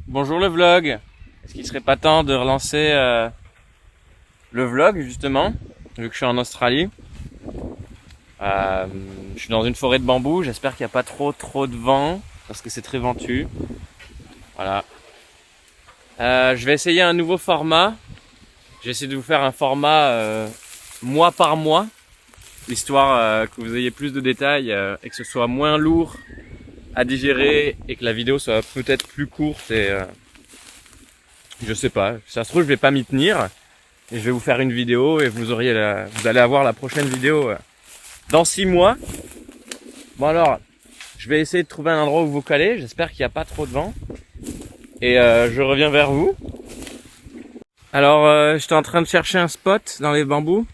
Bonjour le vlog. Est-ce qu'il serait pas temps de relancer le vlog justement, vu que je suis en Australie. Je suis dans une forêt de bambous, j'espère qu'il n'y a pas trop de vent, parce que c'est très ventu. Voilà. Je vais essayer un nouveau format. J'ai essayé de vous faire un format mois par mois, histoire que vous ayez plus de détails et que ce soit moins lourd à digérer et que la vidéo soit peut-être plus courte et je sais pas, ça se trouve je vais pas m'y tenir et je vais vous faire une vidéo et vous allez avoir la prochaine vidéo dans 6 mois. Bon alors, je vais essayer de trouver un endroit où vous caler, j'espère qu'il n'y a pas trop de vent et je reviens vers vous. Alors j'étais en train de chercher un spot dans les bambous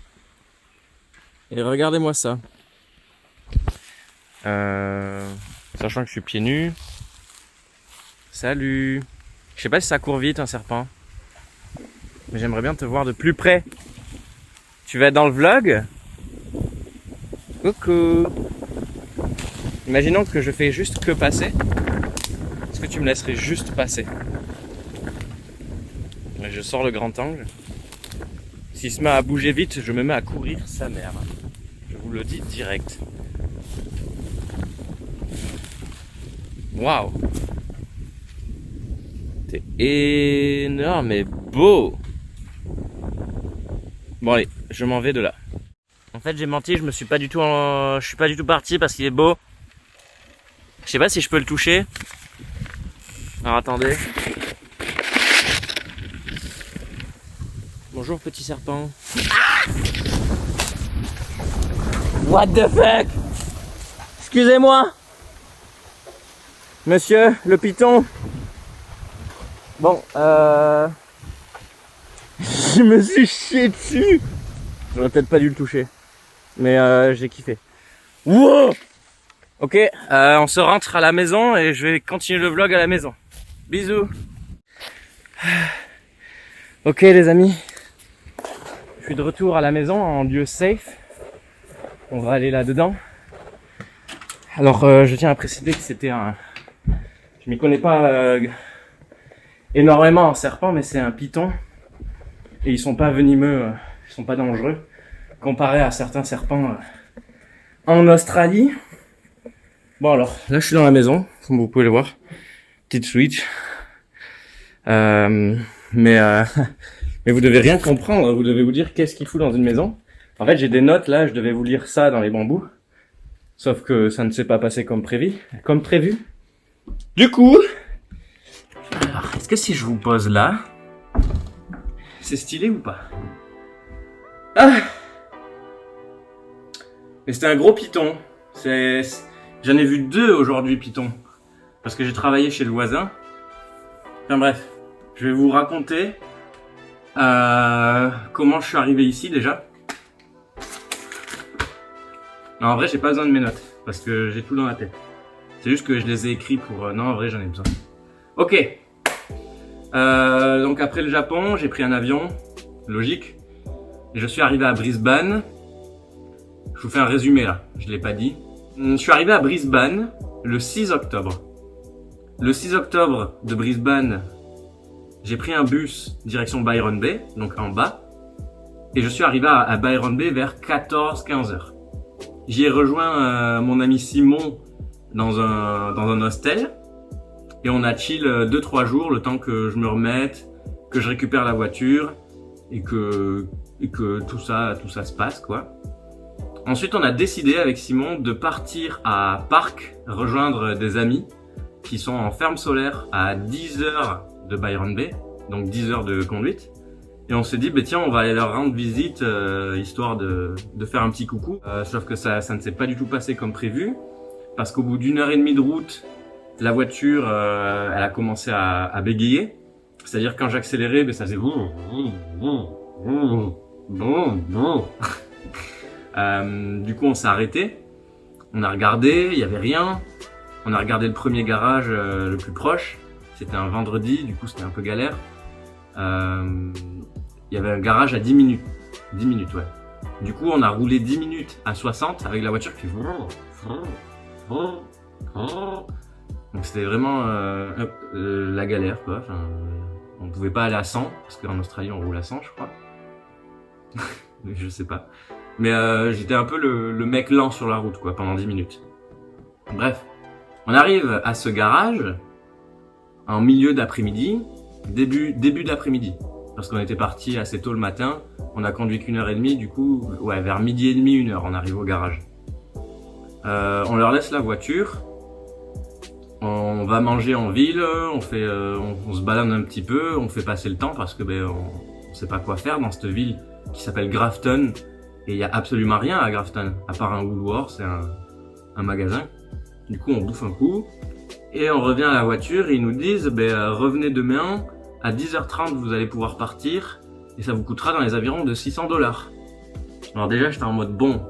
et regardez-moi ça. Sachant que je suis pieds nus. Salut. Je sais pas si ça court vite un serpent, mais j'aimerais bien te voir de plus près. Tu vas être dans le vlog? Coucou. Imaginons que je fais juste que passer. Est-ce que tu me laisserais juste passer? Je sors le grand angle. S'il se met à bouger vite, je me mets à courir sa mère. Je vous le dis direct. Waouh! T'es énorme et beau! Bon allez, je m'en vais de là. En fait j'ai menti, je suis pas du tout parti parce qu'il est beau. Je sais pas si je peux le toucher. Alors attendez. Bonjour petit serpent. Ah! What the fuck? Excusez-moi! Monsieur, le python. Bon, je me suis chié dessus. J'aurais peut-être pas dû le toucher. Mais j'ai kiffé. Wow! Ok, on se rentre à la maison et je vais continuer le vlog à la maison. Bisous. Ok les amis. Je suis de retour à la maison en lieu safe. On va aller là-dedans. Alors je tiens à préciser que c'était un... Je m'y connais pas énormément en serpent, mais c'est un python. Et ils sont pas venimeux, ils sont pas dangereux. Comparé à certains serpents en Australie. Bon alors, là je suis dans la maison, comme vous pouvez le voir. Petite switch. Mais vous devez rien comprendre, vous devez vous dire qu'est-ce qu'il fout dans une maison. En fait j'ai des notes là, je devais vous lire ça dans les bambous. Sauf que ça ne s'est pas passé comme prévu. Du coup, alors, est-ce que si je vous pose là, c'est stylé ou pas? Ah! Mais c'était un gros python. J'en ai vu 2 aujourd'hui python. Parce que j'ai travaillé chez le voisin. Enfin bref, je vais vous raconter comment je suis arrivé ici déjà. Non, en vrai, j'ai pas besoin de mes notes. Parce que j'ai tout dans la tête. C'est juste que je les ai écrits pour... Non, en vrai, j'en ai besoin. Ok. Donc après le Japon, j'ai pris un avion. Logique. Et je suis arrivé à Brisbane. Je vous fais un résumé là. Je l'ai pas dit. Je suis arrivé à Brisbane le 6 octobre. Le 6 octobre de Brisbane, j'ai pris un bus direction Byron Bay, donc en bas. Et je suis arrivé à Byron Bay vers 14-15 heures. J'y ai rejoint mon ami Simon dans un hostel et on a chill 2-3 jours le temps que je me remette, que je récupère la voiture et que tout ça se passe quoi. Ensuite on a décidé avec Simon de partir à Park rejoindre des amis qui sont en ferme solaire à 10 heures de Byron Bay, donc 10 heures de conduite. Et on s'est dit, bah tiens, on va aller leur rendre visite, histoire de faire un petit coucou. Sauf que ça ne s'est pas du tout passé comme prévu. Parce qu'au bout d'1 heure et demie de route, la voiture, elle a commencé à bégayer. C'est-à-dire quand j'accélérais, ça faisait... Du coup, on s'est arrêté. On a regardé, il n'y avait rien. On a regardé le premier garage le plus proche. C'était un vendredi, du coup c'était un peu galère. Il y avait un garage à 10 minutes. 10 minutes, ouais. Du coup, on a roulé 10 minutes à 60 avec la voiture qui... Donc c'était vraiment la galère, quoi. Enfin, on pouvait pas aller à 100, parce qu'en Australie on roule à 100, je crois. Mais je sais pas. Mais j'étais un peu le mec lent sur la route, quoi, pendant 10 minutes. Bref, on arrive à ce garage en milieu d'après-midi, début d'après-midi, parce qu'on était parti assez tôt le matin. On a conduit qu'1h30, du coup, ouais, vers midi et demi, 1h, on arrive au garage. On leur laisse la voiture. On va manger en ville, on se balade un petit peu, on fait passer le temps parce que on sait pas quoi faire dans cette ville qui s'appelle Grafton et il y a absolument rien à Grafton à part un Woolworths, c'est un magasin. Du coup, on bouffe un coup et on revient à la voiture et ils nous disent revenez demain à 10h30, vous allez pouvoir partir et ça vous coûtera dans les environs de $600. Alors déjà, j'étais en mode bon,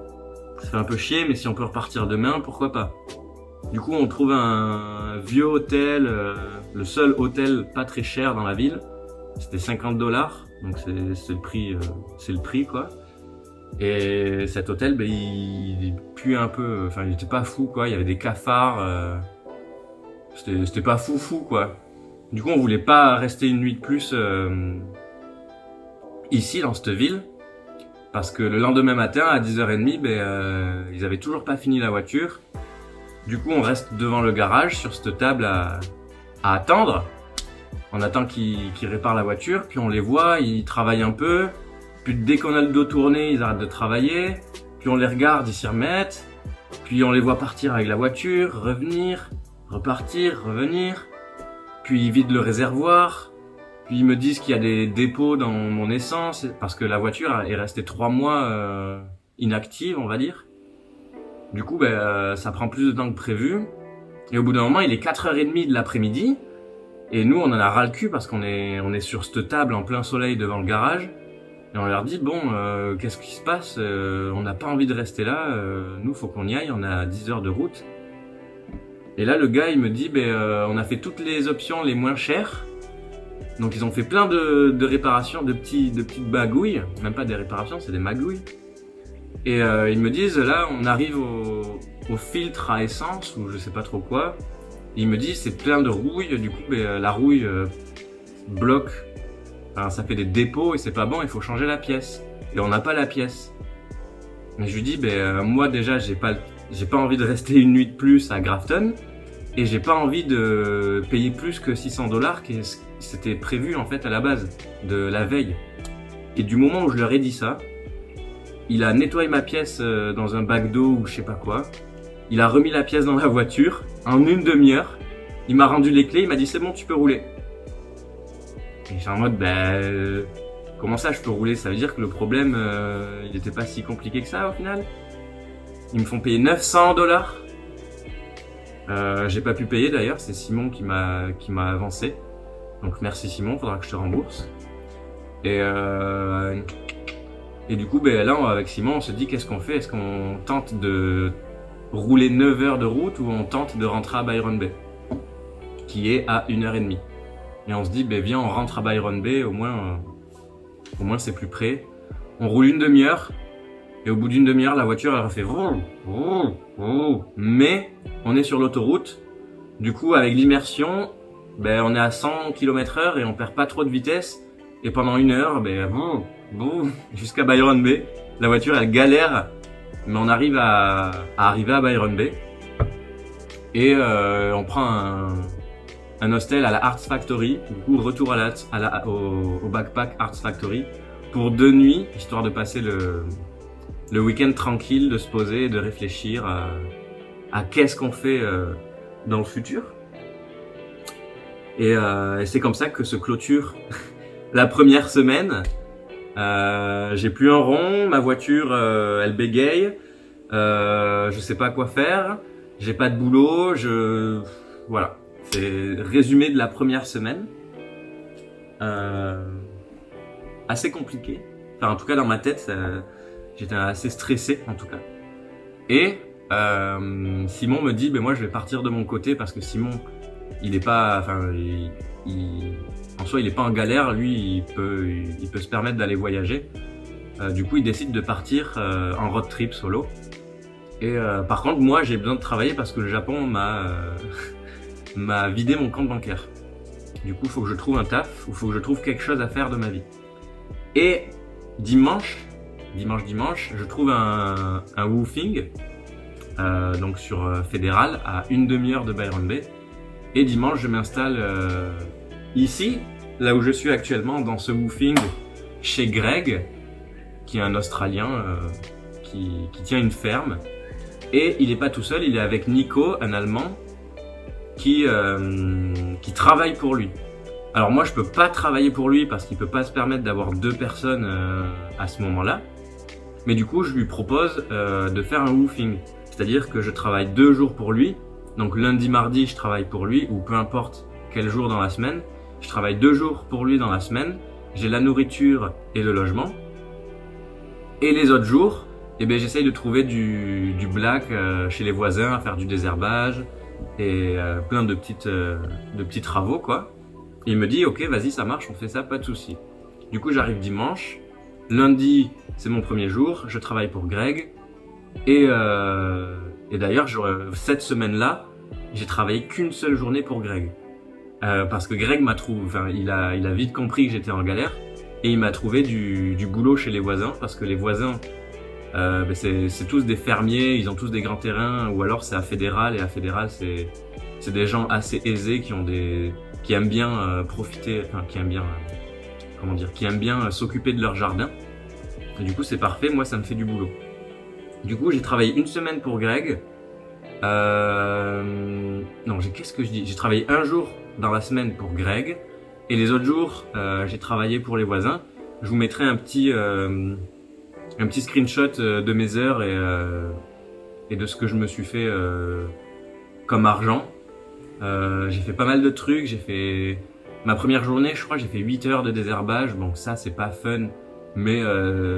ça fait un peu chier, mais si on peut repartir demain, pourquoi pas. Du coup, on trouve un vieux hôtel, le seul hôtel pas très cher dans la ville. C'était $50, donc c'est le prix quoi. Et cet hôtel, il pue un peu, enfin il était pas fou quoi. Il y avait des cafards, c'était pas fou quoi. Du coup, on voulait pas rester une nuit de plus ici dans cette ville, parce que le lendemain matin à 10h30, ils avaient toujours pas fini la voiture. Du coup, on reste devant le garage sur cette table à attendre. On attend qu'ils réparent la voiture, puis on les voit, ils travaillent un peu. Puis dès qu'on a le dos tourné, ils arrêtent de travailler. Puis on les regarde, ils s'y remettent. Puis on les voit partir avec la voiture, revenir, repartir, revenir. Puis ils vident le réservoir. Puis ils me disent qu'il y a des dépôts dans mon essence, parce que la voiture est restée 3 mois inactive, on va dire. Du coup, ça prend plus de temps que prévu. Et au bout d'un moment, il est 4h30 de l'après-midi. Et nous, on en a ras le cul parce qu'on est sur cette table en plein soleil devant le garage. Et on leur dit, bon, qu'est-ce qui se passe? On n'a pas envie de rester là. Nous, faut qu'on y aille. On a 10 heures de route. Et là, le gars, il me dit, on a fait toutes les options les moins chères. Donc, ils ont fait plein de réparations, de petites bagouilles. Même pas des réparations, c'est des magouilles. Et ils me disent, là, on arrive au filtre à essence, ou je sais pas trop quoi. Et ils me disent, c'est plein de rouille, du coup, la rouille bloque. Enfin, ça fait des dépôts et c'est pas bon, il faut changer la pièce. Et on n'a pas la pièce. Mais je lui dis, moi déjà, j'ai pas envie de rester une nuit de plus à Grafton. Et j'ai pas envie de payer plus que $600, qui c'était prévu en fait à la base, de la veille. Et du moment où je leur ai dit ça, il a nettoyé ma pièce dans un bac d'eau ou je sais pas quoi. Il a remis la pièce dans la voiture en une demi-heure. Il m'a rendu les clés, il m'a dit c'est bon, tu peux rouler. Et j'étais en mode comment ça je peux rouler? Ça veut dire que le problème il était pas si compliqué que ça au final. Ils me font payer $900. J'ai pas pu payer d'ailleurs, c'est Simon qui m'a avancé. Donc merci Simon, faudra que je te rembourse. Et du coup, là, avec Simon, on se dit qu'est-ce qu'on fait? Est-ce qu'on tente de rouler 9 heures de route ou on tente de rentrer à Byron Bay, qui est à 1h30? Et on se dit, viens, on rentre à Byron Bay, au moins c'est plus près. On roule une demi-heure, et au bout d'une demi-heure, la voiture, elle refait vroom, vroom, vroom. Mais on est sur l'autoroute. Du coup, avec l'immersion, on est à 100 km/h et on perd pas trop de vitesse. Et pendant 1 heure, jusqu'à Byron Bay. La voiture, elle galère, mais on arrive à arriver à Byron Bay. Et on prend un hostel à la Arts Factory. Du coup, retour au Backpack Arts Factory pour 2 nuits, histoire de passer le week-end tranquille, de se poser et de réfléchir à qu'est-ce qu'on fait dans le futur. Et c'est comme ça que se clôture la première semaine. J'ai plus un rond, ma voiture elle bégaye, je sais pas quoi faire, j'ai pas de boulot, voilà. C'est résumé de la première semaine. Assez compliqué. Enfin, en tout cas dans ma tête, j'étais assez stressé en tout cas. Et Simon me dit, moi je vais partir de mon côté parce que Simon, il est pas, en soi, il est pas en galère, lui, il peut se permettre d'aller voyager. Du coup, il décide de partir en road trip solo. Et par contre, moi, j'ai besoin de travailler parce que le Japon m'a vidé mon compte bancaire. Du coup, il faut que je trouve un taf, ou il faut que je trouve quelque chose à faire de ma vie. Et dimanche, je trouve un woofing, donc sur Fédéral, à une demi-heure de Byron Bay. Et dimanche, je m'installe ici, là où je suis actuellement, dans ce woofing, chez Greg, qui est un Australien qui tient une ferme. Et il n'est pas tout seul, il est avec Nico, un Allemand, qui travaille pour lui. Alors moi, je peux pas travailler pour lui parce qu'il peut pas se permettre d'avoir 2 personnes à ce moment-là. Mais du coup, je lui propose de faire un woofing. C'est-à-dire que je travaille 2 jours pour lui. Donc lundi, mardi, je travaille pour lui, ou peu importe quel jour dans la semaine. Je travaille 2 jours pour lui dans la semaine. J'ai la nourriture et le logement. Et les autres jours, eh bien, j'essaye de trouver du black chez les voisins, à faire du désherbage et plein de petits travaux, quoi. Et il me dit, ok, vas-y, ça marche, on fait ça, pas de souci. Du coup, j'arrive dimanche. Lundi, c'est mon premier jour, je travaille pour Greg. Et d'ailleurs, cette semaine-là, j'ai travaillé qu'une seule journée pour Greg. Parce que Greg m'a trouvé, enfin, il a vite compris que j'étais en galère. Et il m'a trouvé du boulot chez les voisins, parce que les voisins, c'est tous des fermiers, ils ont tous des grands terrains, ou alors c'est à Fédéral, et à Fédéral, c'est des gens assez aisés qui aiment bien profiter, enfin, qui aiment bien s'occuper de leur jardin. Et du coup, c'est parfait, moi, ça me fait du boulot. Du coup, j'ai travaillé une semaine pour Greg. Non, qu'est-ce que je dis? J'ai travaillé un jour dans la semaine pour Greg. Et les autres jours, j'ai travaillé pour les voisins. Je vous mettrai un petit screenshot de mes heures et de ce que je me suis fait comme argent. J'ai fait pas mal de trucs. J'ai fait ma première journée, je crois, j'ai fait 8 heures de désherbage. Bon, ça, c'est pas fun, mais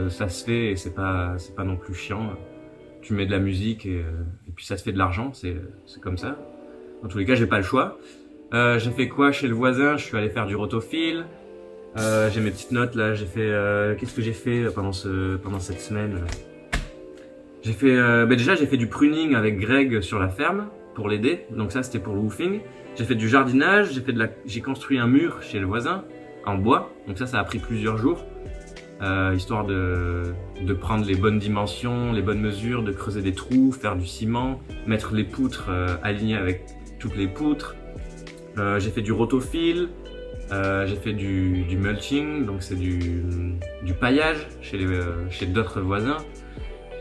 ça se fait et c'est pas non plus chiant. Tu mets de la musique et puis ça te fait de l'argent. C'est comme ça. En tous les cas, j'ai pas le choix. J'ai fait quoi chez le voisin? Je suis allé faire du rotofil. J'ai mes petites notes là. J'ai fait qu'est-ce que j'ai fait pendant cette semaine? J'ai fait déjà j'ai fait du pruning avec Greg sur la ferme pour l'aider. Donc ça c'était pour le woofing. J'ai fait du jardinage. J'ai construit un mur chez le voisin en bois. Donc ça a pris plusieurs jours, histoire de prendre les bonnes dimensions, les bonnes mesures, de creuser des trous, faire du ciment, mettre les poutres alignées avec toutes les poutres. J'ai fait du rotofil, j'ai fait du mulching, donc c'est du paillage chez d'autres voisins.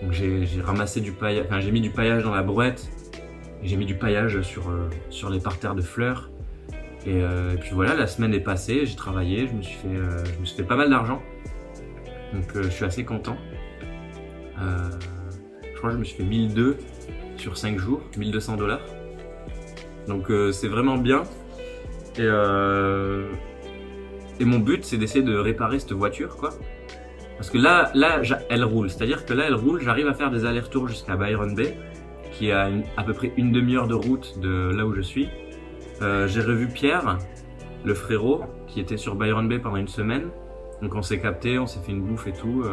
Donc j'ai ramassé du paillage, enfin j'ai mis du paillage dans la brouette, et j'ai mis du paillage sur les parterres de fleurs. Et puis voilà, la semaine est passée, j'ai travaillé, je me suis fait pas mal d'argent. Donc je suis assez content. Je crois que je me suis fait 1200 sur 5 jours, 1200 $. Donc c'est vraiment bien. Et mon but, c'est d'essayer de réparer cette voiture, quoi. Parce que là, elle roule. C'est-à-dire que là, elle roule. J'arrive à faire des allers-retours jusqu'à Byron Bay, qui est à peu près une demi-heure de route de là où je suis. J'ai revu Pierre, le frérot, qui était sur Byron Bay pendant une semaine. Donc on s'est capté, on s'est fait une bouffe et tout.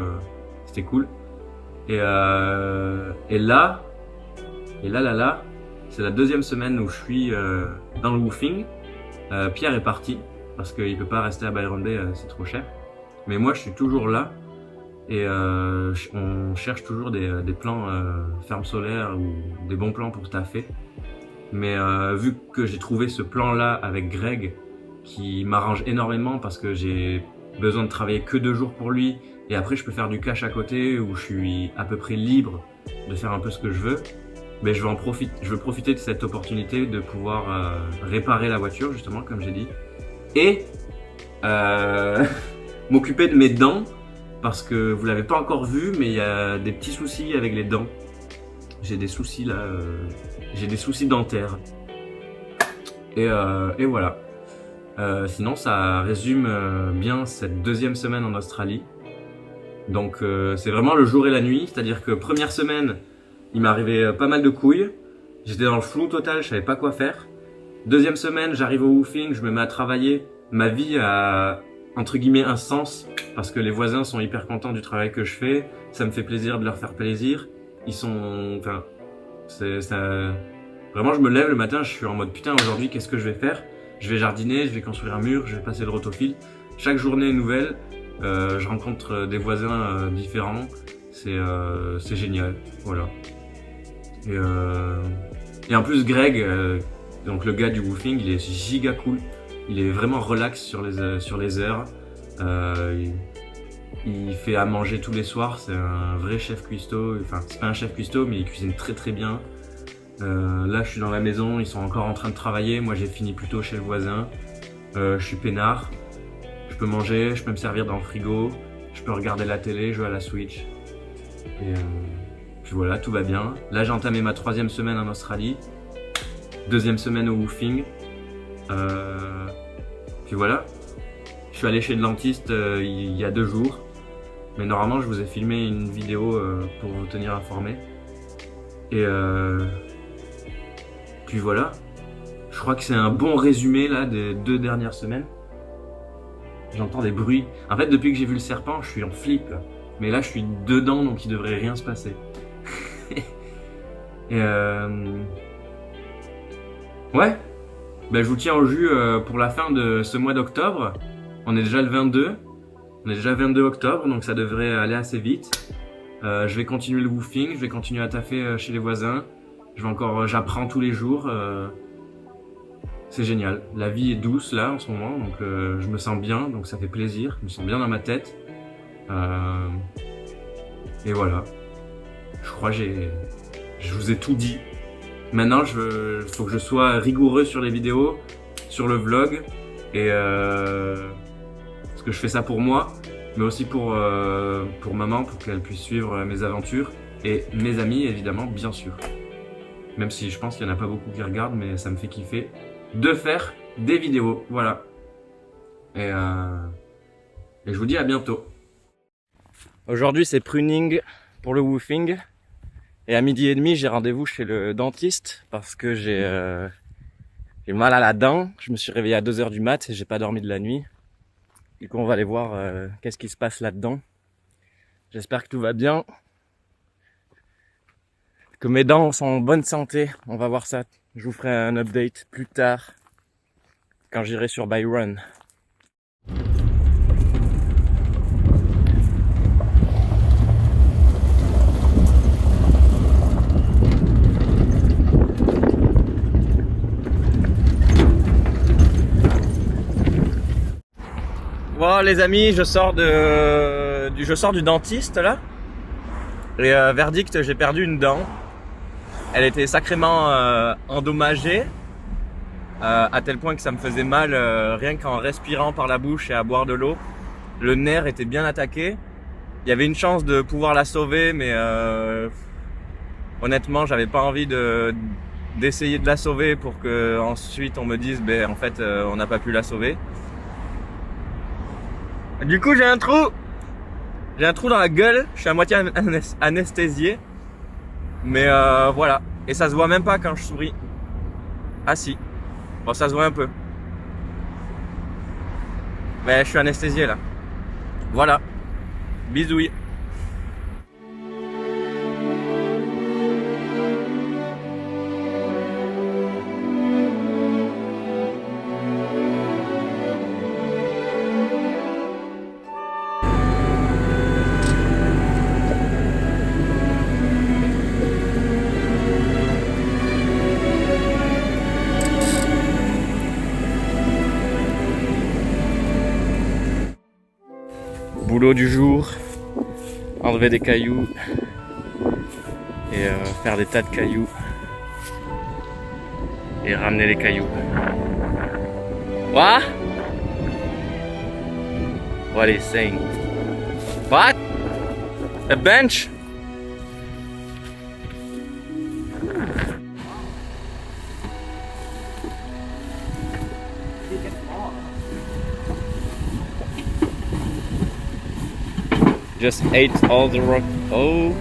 C'était cool. Et là, c'est la deuxième semaine où je suis dans le woofing. Pierre est parti parce qu'il peut pas rester à Byron Bay, c'est trop cher. Mais moi, je suis toujours là et on cherche toujours des plans ferme solaire ou des bons plans pour taffer. Mais vu que j'ai trouvé ce plan-là avec Greg, qui m'arrange énormément parce que j'ai besoin de travailler que 2 jours pour lui et après je peux faire du cash à côté où je suis à peu près libre de faire un peu ce que je veux. Mais je veux profiter de cette opportunité de pouvoir réparer la voiture, justement, comme j'ai dit. Et m'occuper de mes dents, parce que vous l'avez pas encore vu, mais il y a des petits soucis avec les dents. J'ai des soucis là, j'ai des soucis dentaires. Et voilà. Sinon, ça résume bien cette deuxième semaine en Australie. Donc c'est vraiment le jour et la nuit, c'est-à-dire que première semaine, il m'est arrivé pas mal de couilles. J'étais dans le flou total, je savais pas quoi faire. Deuxième semaine, j'arrive au woofing, je me mets à travailler. Ma vie a, entre guillemets, un sens. Parce que les voisins sont hyper contents du travail que je fais. Ça me fait plaisir de leur faire plaisir. Ils sont, enfin, Vraiment, je me lève le matin, je suis en mode putain, aujourd'hui, qu'est-ce que je vais faire? Je vais jardiner, je vais construire un mur, je vais passer le rotofil. Chaque journée est nouvelle, je rencontre des voisins différents. C'est génial, voilà. Et en plus, Greg, donc le gars du woofing, il est giga cool. Il est vraiment relax sur les heures. Il fait à manger tous les soirs, c'est un vrai chef cuistot. Enfin, c'est pas un chef cuistot, mais il cuisine très très bien. Là, je suis dans la maison, ils sont encore en train de travailler. Moi, j'ai fini plus tôt chez le voisin. Je suis peinard. Je peux manger, je peux me servir dans le frigo. Je peux regarder la télé, jouer à la Switch. Et puis voilà, tout va bien. Là, j'ai entamé ma 3e semaine en Australie. 2e semaine au woofing. Puis voilà. Je suis allé chez le dentiste il y a 2 jours. Mais normalement, je vous ai filmé une vidéo pour vous tenir informé. Et puis voilà. Je crois que c'est un bon résumé là des 2 dernières semaines. J'entends des bruits. En fait, depuis que j'ai vu le serpent, je suis en flip là. Mais là, je suis dedans, donc il devrait rien se passer. Et ouais. Ben, je vous tiens au jus pour la fin de ce mois d'octobre. On est déjà le 22. On est déjà 22 octobre, donc ça devrait aller assez vite. Je vais continuer le woofing, je vais continuer à taffer chez les voisins. J'apprends tous les jours. C'est génial. La vie est douce là en ce moment, donc je me sens bien, donc ça fait plaisir. Je me sens bien dans ma tête. Et voilà. Je crois que je vous ai tout dit. Maintenant, faut que je sois rigoureux sur les vidéos, sur le vlog, et parce que je fais ça pour moi, mais aussi pour maman, pour qu'elle puisse suivre mes aventures, et mes amis évidemment, bien sûr. Même si je pense qu'il n'y en a pas beaucoup qui regardent, mais ça me fait kiffer de faire des vidéos, voilà. Et je vous dis à bientôt. Aujourd'hui c'est pruning pour le woofing. Et à 12h30 j'ai rendez-vous chez le dentiste parce que j'ai mal à la dent. Je me suis réveillé à 2h du mat et j'ai pas dormi de la nuit. Du coup on va aller voir qu'est-ce qui se passe là-dedans. J'espère que tout va bien. Que mes dents sont en bonne santé. On va voir ça. Je vous ferai un update plus tard quand j'irai sur Byron. Bon les amis, je sors du dentiste là. Et verdict, j'ai perdu une dent. Elle était sacrément endommagée, à tel point que ça me faisait mal rien qu'en respirant par la bouche et à boire de l'eau. Le nerf était bien attaqué. Il y avait une chance de pouvoir la sauver, mais honnêtement, j'avais pas envie d'essayer de la sauver pour que ensuite on me dise, ben en fait, on n'a pas pu la sauver. Du coup, j'ai un trou dans la gueule. Je suis à moitié anesthésié. Mais voilà. Et ça se voit même pas quand je souris. Ah si. Bon, ça se voit un peu. Mais je suis anesthésié là. Voilà. Bisouilles. Boulot du jour, enlever des cailloux et faire des tas de cailloux et ramener les cailloux. What? What is saying? What? A bench? Just ate all the rock. Oh.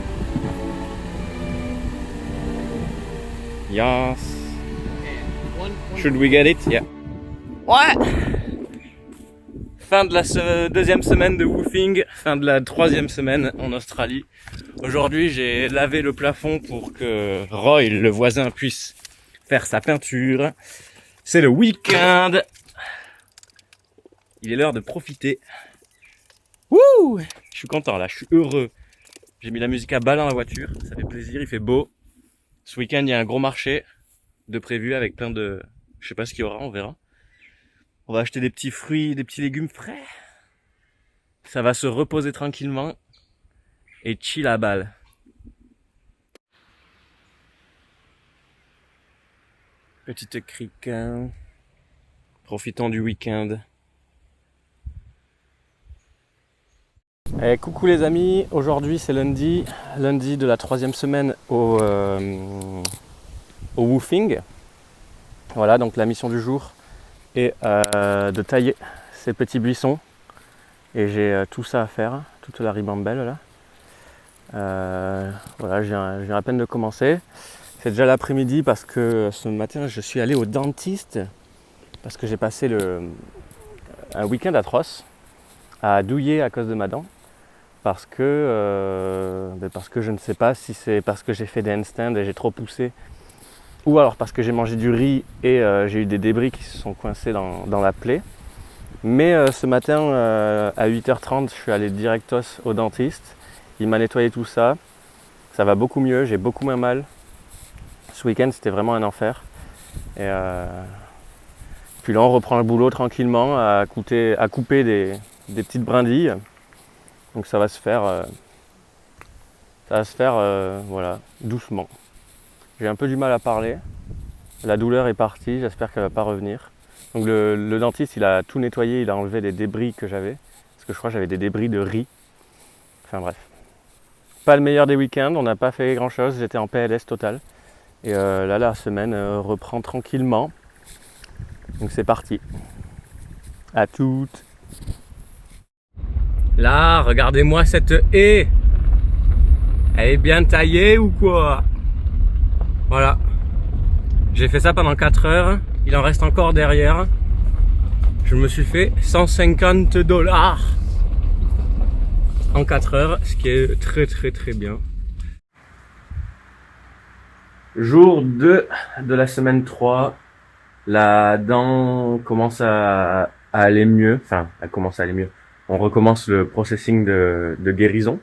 Yes. Should we get it? Yeah. Ouais. Fin de la 2e semaine de woofing, fin de la 3e semaine en Australie. Aujourd'hui, j'ai lavé le plafond pour que Roy, le voisin, puisse faire sa peinture. C'est le week-end. Il est l'heure de profiter. Wouh! Je suis content là, je suis heureux. J'ai mis la musique à balle dans la voiture, ça fait plaisir, il fait beau. Ce week-end, il y a un gros marché de prévu avec plein de... Je sais pas ce qu'il y aura, on verra. On va acheter des petits fruits, des petits légumes frais. Ça va se reposer tranquillement et chill à balle. Petite crique. Profitons du week-end. Coucou les amis, aujourd'hui c'est lundi de la 3e semaine au woofing. Voilà, donc la mission du jour est de tailler ces petits buissons. Et j'ai tout ça à faire, toute la ribambelle là. Voilà, je viens à peine de commencer. C'est déjà l'après-midi parce que ce matin je suis allé au dentiste parce que j'ai passé un week-end atroce à douiller à cause de ma dent. Parce que je ne sais pas si c'est parce que j'ai fait des handstands et j'ai trop poussé, ou alors parce que j'ai mangé du riz et j'ai eu des débris qui se sont coincés dans la plaie. Mais ce matin à 8h30 je suis allé directos au dentiste, il m'a nettoyé tout ça, ça va beaucoup mieux, j'ai beaucoup moins mal. Ce week-end c'était vraiment un enfer. Et puis là on reprend le boulot tranquillement à couper des petites brindilles. Donc ça va se faire voilà, doucement. J'ai un peu du mal à parler. La douleur est partie, j'espère qu'elle va pas revenir. Donc le dentiste il a tout nettoyé, il a enlevé les débris que j'avais. Parce que je crois que j'avais des débris de riz. Enfin bref. Pas le meilleur des week-ends, on n'a pas fait grand chose, j'étais en PLS total. Et là la semaine reprend tranquillement. Donc c'est parti. À toutes. Là, regardez-moi cette haie. Elle est bien taillée ou quoi? Voilà. J'ai fait ça pendant 4 heures. Il en reste encore derrière. Je me suis fait 150 $ en 4 heures, ce qui est très très très bien. Jour 2 de la semaine 3. La dent commence à aller mieux. Enfin, elle commence à aller mieux. On recommence le processing de guérison.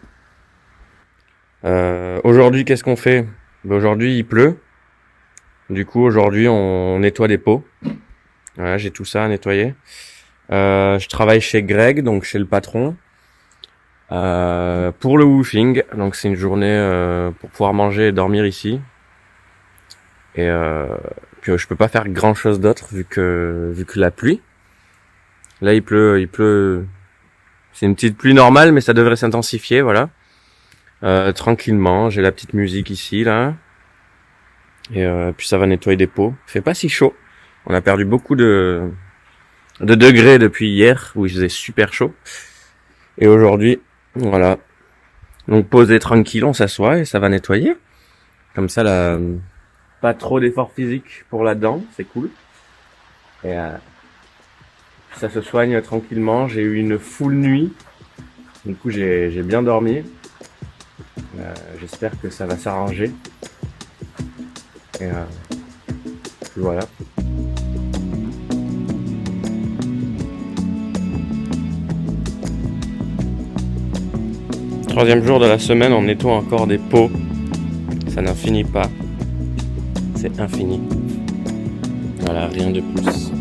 Aujourd'hui, qu'est-ce qu'on fait? Aujourd'hui, il pleut. Du coup, aujourd'hui, on nettoie des pots. Voilà, j'ai tout ça à nettoyer. Je travaille chez Greg, donc chez le patron, pour le woofing. Donc, c'est une journée pour pouvoir manger et dormir ici. Et puis, je peux pas faire grand-chose d'autre vu que la pluie. Là, il pleut. C'est une petite pluie normale, mais ça devrait s'intensifier, voilà. Tranquillement, j'ai la petite musique ici, là. Et puis ça va nettoyer des pots. Il fait pas si chaud. On a perdu beaucoup de degrés depuis hier, où il faisait super chaud. Et aujourd'hui, voilà. Donc posé tranquille, on s'assoit et ça va nettoyer. Comme ça, là, pas trop d'effort physique pour la dent, c'est cool. Et ça se soigne tranquillement. J'ai eu une full nuit. Du coup, j'ai bien dormi. J'espère que ça va s'arranger. Et voilà. Troisième jour de la semaine, on nettoie encore des pots. Ça n'en finit pas. C'est infini. Voilà, rien de plus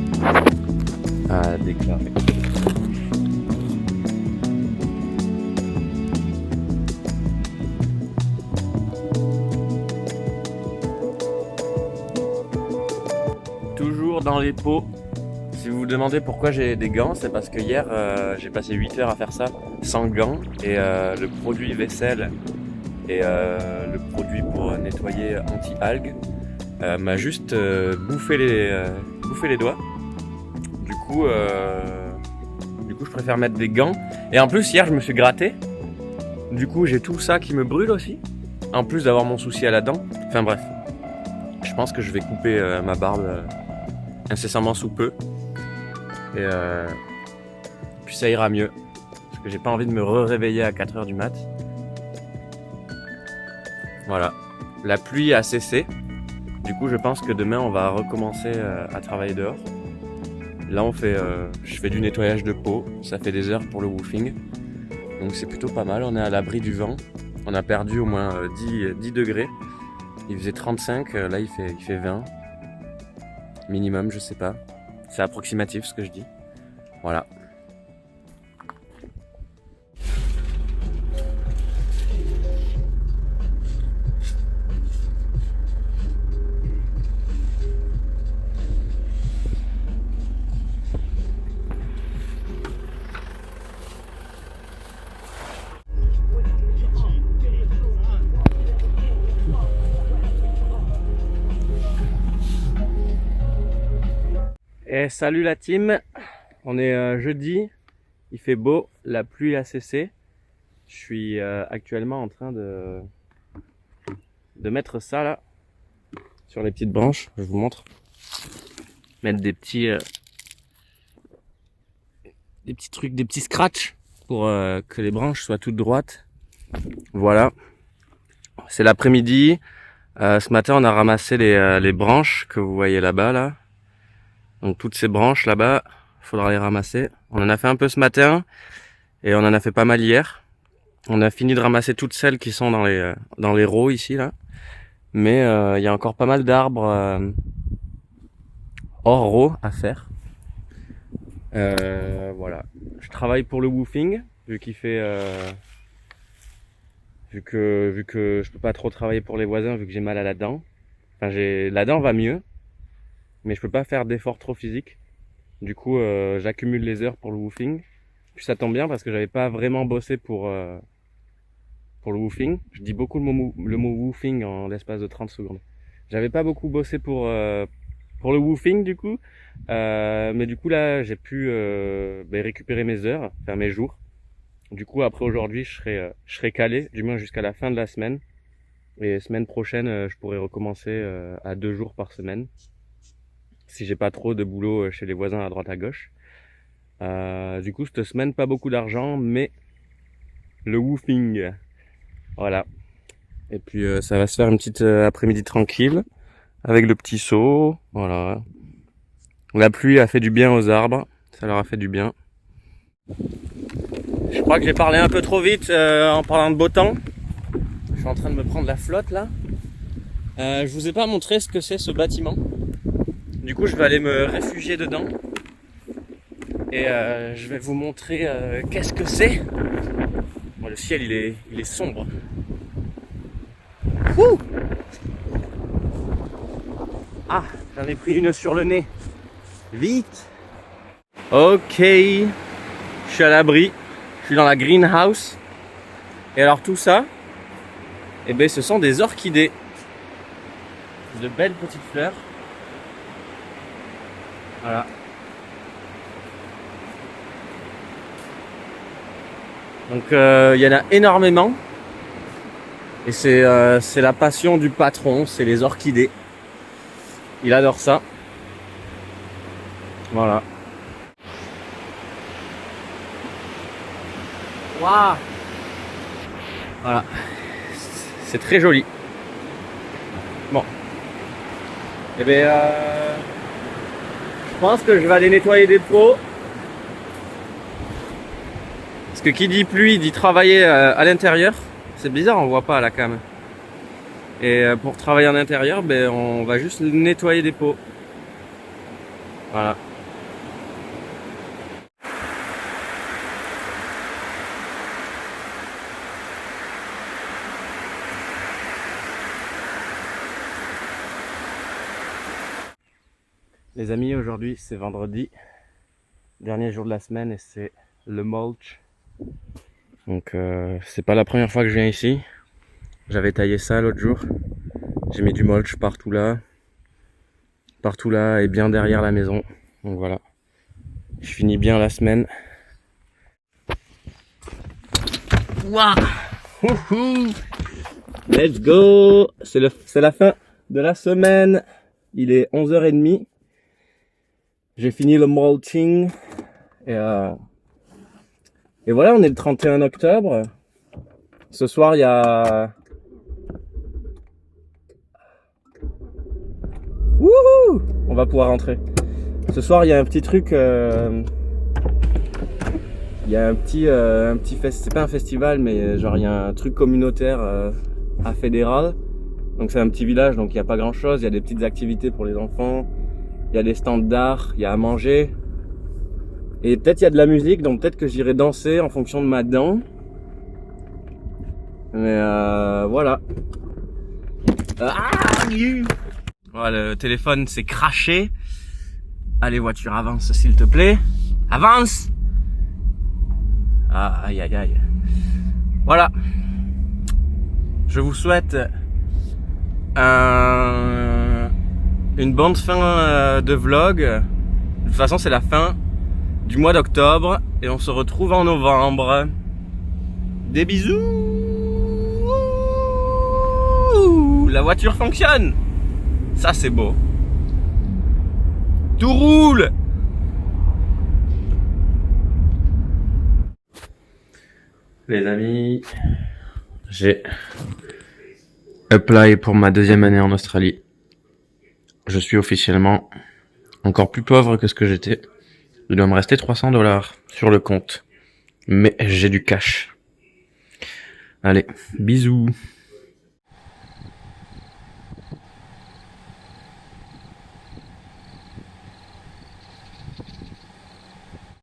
à déclarer. Toujours dans les pots. Si vous vous demandez pourquoi j'ai des gants, c'est parce que hier j'ai passé 8 heures à faire ça sans gants. Et le produit vaisselle et le produit pour nettoyer anti-algues m'a juste bouffé les doigts. Du coup, je préfère mettre des gants. Et en plus, hier, je me suis gratté. Du coup, j'ai tout ça qui me brûle aussi. En plus d'avoir mon souci à la dent. Enfin bref. Je pense que je vais couper ma barbe incessamment sous peu. Et puis ça ira mieux. Parce que j'ai pas envie de me réveiller à 4h du mat. Voilà. La pluie a cessé. Du coup, je pense que demain, on va recommencer à travailler dehors. Là, je fais du nettoyage de peau. Ça fait des heures pour le woofing. Donc c'est plutôt pas mal. On est à l'abri du vent. On a perdu au moins 10 degrés. Il faisait 35, là il fait 20. Minimum, je sais pas. C'est approximatif ce que je dis. Voilà. Et salut la team, on est jeudi, il fait beau, la pluie a cessé. Je suis actuellement en train de mettre ça là sur les petites branches, je vous montre. Mettre des petits trucs, des petits scratchs pour que les branches soient toutes droites. Voilà, c'est l'après-midi. Ce matin on a ramassé les branches que vous voyez là-bas là. Donc toutes ces branches là-bas, il faudra les ramasser. On en a fait un peu ce matin et on en a fait pas mal hier. On a fini de ramasser toutes celles qui sont dans les rows ici là. Mais il y a encore pas mal d'arbres hors row à faire. Voilà. Je travaille pour le woofing vu qu'il fait vu que je peux pas trop travailler pour les voisins vu que j'ai mal à la dent. Enfin la dent va mieux, mais je peux pas faire d'efforts trop physiques. Du coup, j'accumule les heures pour le woofing. Puis ça tombe bien parce que j'avais pas vraiment bossé pour le woofing. Je dis beaucoup le mot woofing en l'espace de 30 secondes. J'avais pas beaucoup bossé pour le woofing du coup. Mais du coup là, j'ai pu récupérer mes heures, faire mes jours. Du coup, après aujourd'hui, je serai calé, du moins jusqu'à la fin de la semaine. Et semaine prochaine, je pourrai recommencer à 2 jours par semaine. Si j'ai pas trop de boulot chez les voisins à droite à gauche. Du coup, cette semaine, pas beaucoup d'argent, mais le woofing. Voilà. Et puis, ça va se faire une petite après-midi tranquille, avec le petit seau. Voilà. La pluie a fait du bien aux arbres. Ça leur a fait du bien. Je crois que j'ai parlé un peu trop vite en parlant de beau temps. Je suis en train de me prendre la flotte, là. Je vous ai pas montré ce que c'est, ce bâtiment. Du coup, je vais aller me réfugier dedans. Et je vais vous montrer qu'est-ce que c'est. Bon, le ciel, il est sombre. Ouh. Ah, j'en ai pris une sur le nez. Vite. Ok. Je suis à l'abri. Je suis dans la greenhouse. Et alors tout ça, eh ben, ce sont des orchidées. De belles petites fleurs. Voilà. Donc il y en a énormément. Et c'est la passion du patron, c'est les orchidées. Il adore ça. Voilà. Waouh. Voilà. C'est très joli. Bon. Eh bien, je pense que je vais aller nettoyer des pots. Parce que qui dit pluie dit travailler à l'intérieur. C'est bizarre, on voit pas à la cam. Et pour travailler en intérieur, ben, on va juste nettoyer des pots. Voilà. Les amis, aujourd'hui c'est vendredi, dernier jour de la semaine et c'est le mulch. Donc c'est pas la première fois que je viens ici. J'avais taillé ça l'autre jour. J'ai mis du mulch partout là et bien derrière la maison. Donc voilà, je finis bien la semaine. Waouh! Let's go! C'est la fin de la semaine. Il est 11h30. J'ai fini le mulching. Et voilà, on est le 31 octobre. Ce soir, il y a Wouhou! On va pouvoir rentrer. Ce soir, il y a un petit truc. Il y a un petit c'est pas un festival, mais genre il y a un truc communautaire à Fédéral. Donc c'est un petit village, donc il n'y a pas grand chose. Il y a des petites activités pour les enfants. Il y a des stands d'art, il y a à manger. Et peut-être il y a de la musique, donc peut-être que j'irai danser en fonction de ma dent. Mais voilà. Voilà, le téléphone s'est craché. Allez voiture, avance s'il te plaît. Avance! Ah, aïe aïe aïe. Voilà. Je vous souhaite une bonne fin de vlog. De toute façon, c'est la fin du mois d'octobre et on se retrouve en novembre. Des bisous. La voiture fonctionne. Ça, c'est beau. Tout roule. Les amis, j'ai apply pour ma 2e année en Australie. Je suis officiellement encore plus pauvre que ce que j'étais. Il doit me rester 300 $ sur le compte. Mais j'ai du cash. Allez, bisous.